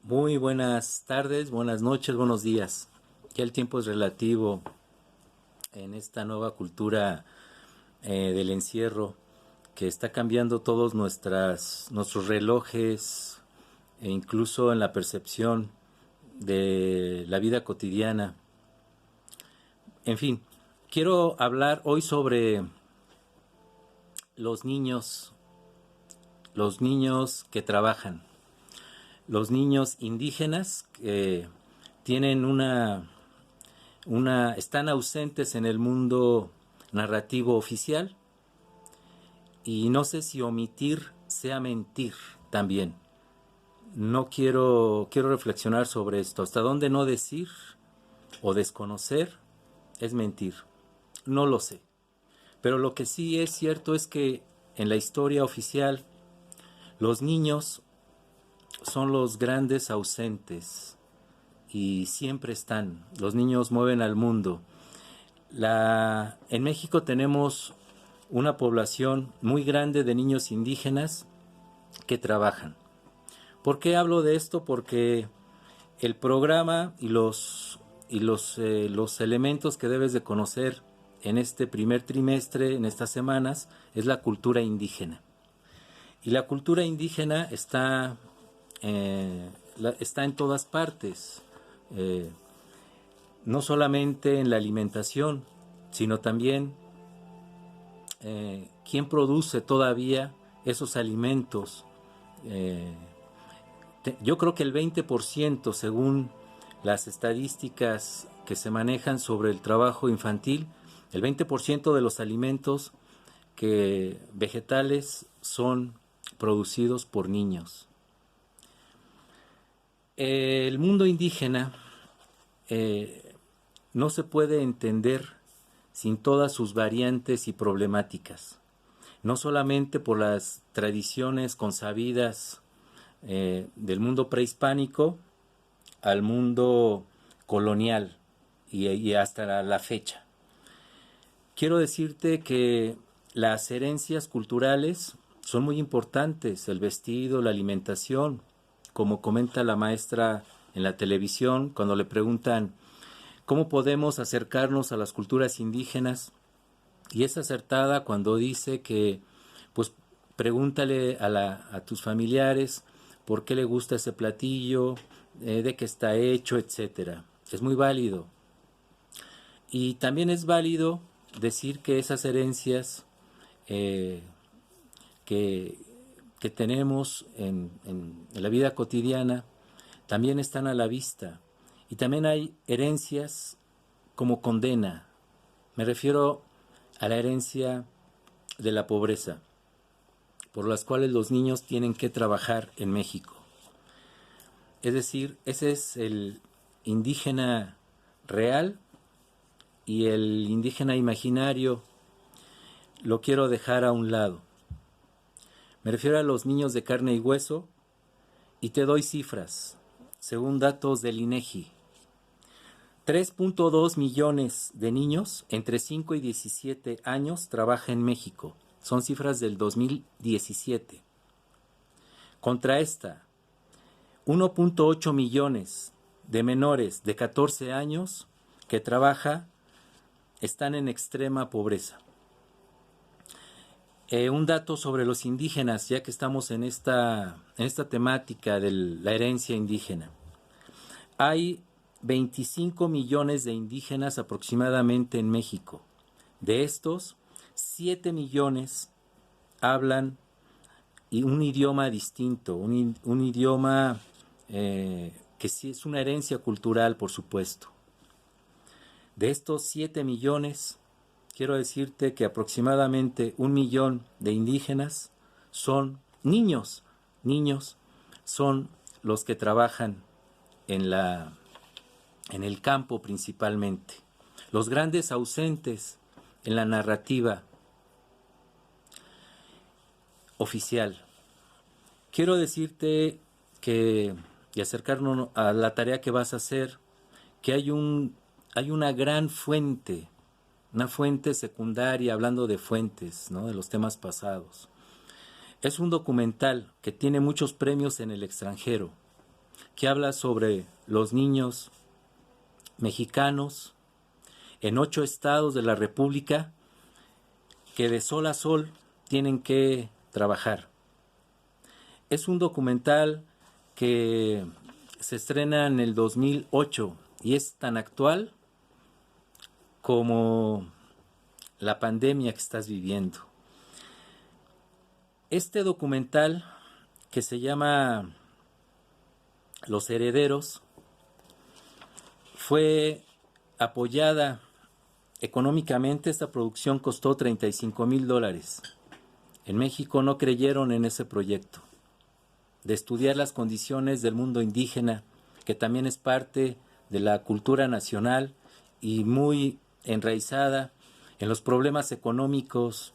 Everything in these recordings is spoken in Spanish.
Muy buenas tardes, buenas noches, buenos días. Ya el tiempo es relativo en esta nueva cultura del encierro que está cambiando todos nuestros relojes e incluso en la percepción de la vida cotidiana. En fin, quiero hablar hoy sobre los niños que trabajan, los niños indígenas que tienen están ausentes en el mundo narrativo oficial, y no sé si omitir sea mentir también. No quiero reflexionar sobre esto. Hasta dónde no decir o desconocer es mentir. No lo sé. Pero lo que sí es cierto es que en la historia oficial los niños son los grandes ausentes y siempre están. Los niños mueven al mundo. En México tenemos una población muy grande de niños indígenas que trabajan. ¿Por qué hablo de esto? Porque el programa los elementos que debes de conocer en este primer trimestre, en estas semanas, es la cultura indígena. Y la cultura indígena está en todas partes. Eh, no solamente en la alimentación, sino también quién produce todavía esos alimentos. Eh, yo creo que el 20%, según las estadísticas que se manejan sobre el trabajo infantil, el 20% de los alimentos vegetales son producidos por niños. El mundo indígena eh, no se puede entender sin todas sus variantes y problemáticas, no solamente por las tradiciones consabidas del mundo prehispánico al mundo colonial y hasta la fecha. Quiero decirte que las herencias culturales son muy importantes, el vestido, la alimentación, como comenta la maestra en la televisión cuando le preguntan cómo podemos acercarnos a las culturas indígenas, y es acertada cuando dice que pues pregúntale a tus familiares por qué le gusta ese platillo, de qué está hecho, etcétera. Es muy válido. Y también es válido decir que esas herencias eh, que, que tenemos en la vida cotidiana también están a la vista. Y también hay herencias como condena. Me refiero a la herencia de la pobreza, por las cuales los niños tienen que trabajar en México. Es decir, ese es el indígena real, y el indígena imaginario lo quiero dejar a un lado. Me refiero a los niños de carne y hueso, y te doy cifras. Según datos del INEGI, 3.2 millones de niños entre 5 y 17 años trabajan en México. Son cifras del 2017. Contra esta, 1.8 millones de menores de 14 años que están en extrema pobreza. Un dato sobre los indígenas, ya que estamos en esta temática de la herencia indígena. Hay 25 millones de indígenas aproximadamente en México. De estos, 7 millones hablan un idioma distinto, un idioma que sí es una herencia cultural, por supuesto. De estos 7 millones, quiero decirte que aproximadamente 1 millón de indígenas son niños. Niños son los que trabajan en el campo principalmente. Los grandes ausentes en la narrativa oficial. Quiero decirte y acercarnos a la tarea que vas a hacer, que hay una gran fuente, una fuente secundaria, hablando de fuentes, ¿no?, de los temas pasados. Es un documental que tiene muchos premios en el extranjero. que habla sobre los niños mexicanos en 8 estados de la República que de sol a sol tienen que trabajar. Es un documental que se estrena en el 2008 y es tan actual como la pandemia que estás viviendo. Este documental, que se llama Los Herederos, fue apoyada económicamente. Esta producción costó $35,000. En México no creyeron en ese proyecto de estudiar las condiciones del mundo indígena, que también es parte de la cultura nacional y muy enraizada en los problemas económicos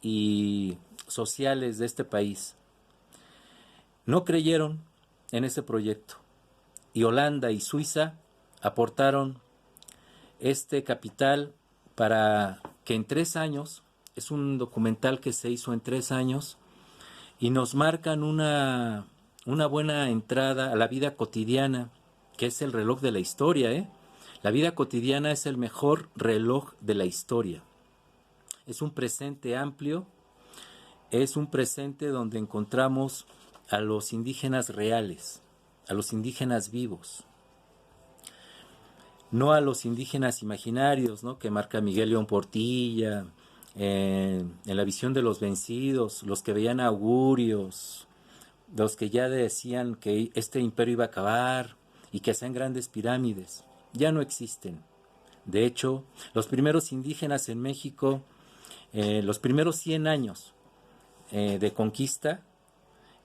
y sociales de este país. No creyeron en ese proyecto y Holanda y Suiza aportaron este capital para que en 3 años, es un documental que se hizo en 3 años, y nos marcan una buena entrada a la vida cotidiana, que es el reloj de la historia, ¿eh? La vida cotidiana es el mejor reloj de la historia. Es un presente amplio, es un presente donde encontramos a los indígenas reales, a los indígenas vivos, no a los indígenas imaginarios, ¿no?, que marca Miguel León Portilla, en la visión de los vencidos, los que veían augurios, los que ya decían que este imperio iba a acabar y que hacían grandes pirámides. Ya no existen. De hecho, los primeros indígenas en México, los primeros 100 años de conquista,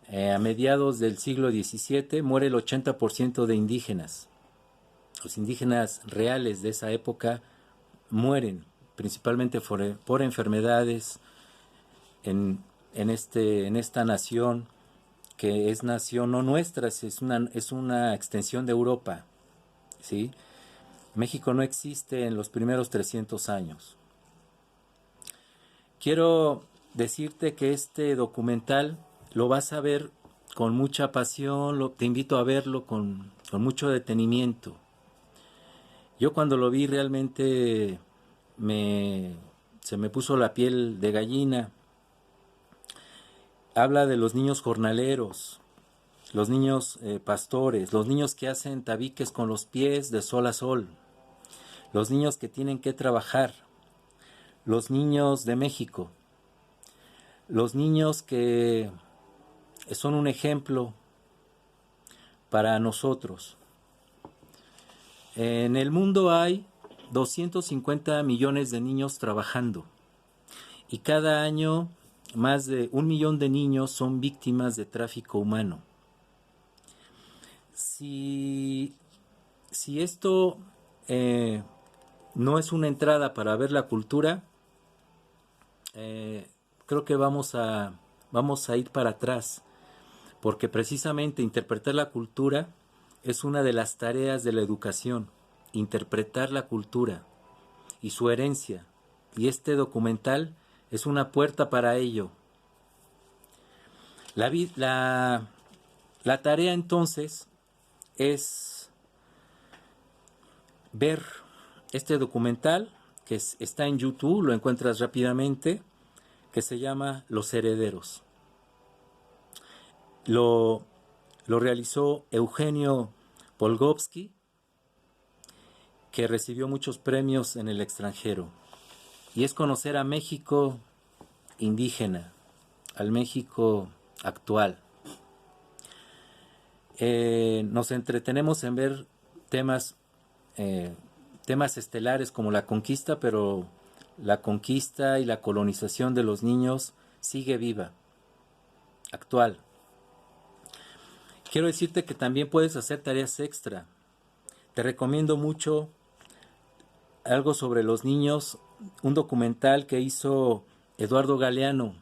a mediados del siglo XVII, muere el 80% de indígenas. Los indígenas reales de esa época mueren, principalmente por enfermedades en esta nación, que es nación no nuestra, es una extensión de Europa, ¿sí? México no existe en los primeros 300 años. Quiero decirte que este documental lo vas a ver con mucha pasión, te invito a verlo con mucho detenimiento. Yo cuando lo vi realmente se me puso la piel de gallina. Habla de los niños jornaleros, los niños pastores, los niños que hacen tabiques con los pies de sol a sol, los niños que tienen que trabajar, los niños de México, los niños que son un ejemplo para nosotros. En el mundo hay 250 millones de niños trabajando y cada año más de 1 millón de niños son víctimas de tráfico humano. Si esto no es una entrada para ver la cultura, creo que vamos a ir para atrás, porque precisamente interpretar la cultura es una de las tareas de la educación, interpretar la cultura y su herencia, y este documental es una puerta para ello. La tarea entonces es ver este documental que está en YouTube, lo encuentras rápidamente, que se llama Los Herederos. Lo realizó Eugenio Polgovsky, que recibió muchos premios en el extranjero. Y es conocer a México indígena, al México actual. Nos entretenemos en ver temas estelares como la conquista, pero la conquista y la colonización de los niños sigue viva, actual. Quiero decirte que también puedes hacer tareas extra. Te recomiendo mucho algo sobre los niños, un documental que hizo Eduardo Galeano,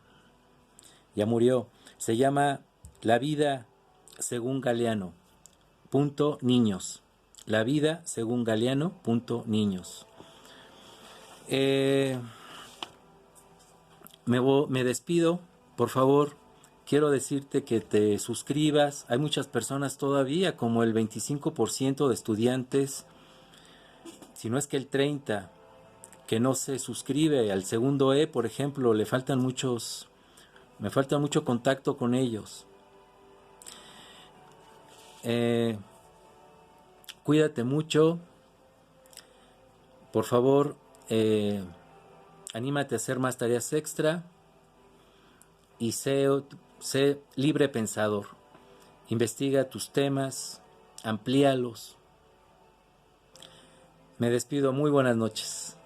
ya murió, se llama La vida según Galeano, .niños. La vida según Galeano, .niños. Me despido, por favor, quiero decirte que te suscribas. Hay muchas personas todavía, como el 25% de estudiantes, si no es que el 30%, que no se suscribe al segundo E, por ejemplo. Me falta mucho contacto con ellos. Cuídate mucho. Por favor, anímate a hacer más tareas extra y sé libre pensador. Investiga tus temas, amplíalos. Me despido, muy buenas noches.